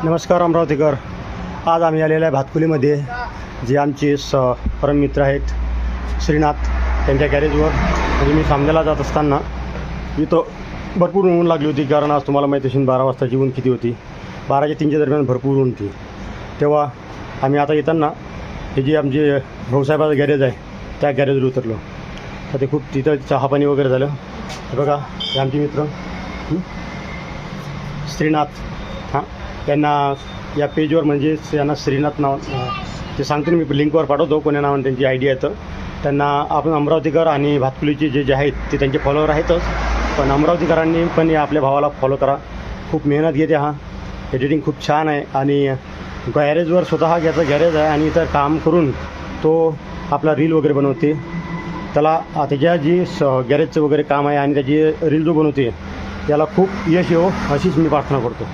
नमस्कार अमरावतीकर. आज आम्ही आलेलो आहे भातकुलीमध्ये, जे आमचे परममित्र आहेत श्रीनाथ, त्यांच्या गॅरेजवर. म्हणजे मी सामन्याला जात असताना इथं भरपूर ऊन लागली होती, कारण आज तुम्हाला माहिती असेल 12 वाजताची ऊन किती होती. 12 ते 3च्या दरम्यान भरपूर ऊन होती. तेव्हा आम्ही आता येताना हे जे आमचे भाऊसाहेबाचं गॅरेज आहे त्या गॅरेजवर उतरलो. तर ते खूप तिथं चहापाणी वगैरे झालं. हे बघा, हे आमचे मित्र श्रीनाथ. हां, त्यांना या पेजवर म्हणजे यांना श्रीनाथ नाव ते सांगतो मी, लिंकवर पाठवतो कोण्या नावाने त्यांची आयडी आहे. तर त्यांना आपण अमरावतीकर आणि भातकुलीचे जे आहेत ते त्यांचे फॉलोअर आहेतच, पण अमरावतीकरांनी पण या आपल्या भावाला फॉलो करा. खूप मेहनत घेते. हा एडिटिंग खूप छान आहे आणि गॅरेजवर स्वतः याचं गॅरेज आहे आणि इथं काम करून तो आपला रील वगैरे बनवते. त्याला त्याच्या जी गॅरेजचं वगैरे काम आहे आणि त्याची रील जो बनवते त्याला खूप यश येवो अशीच मी प्रार्थना करतो.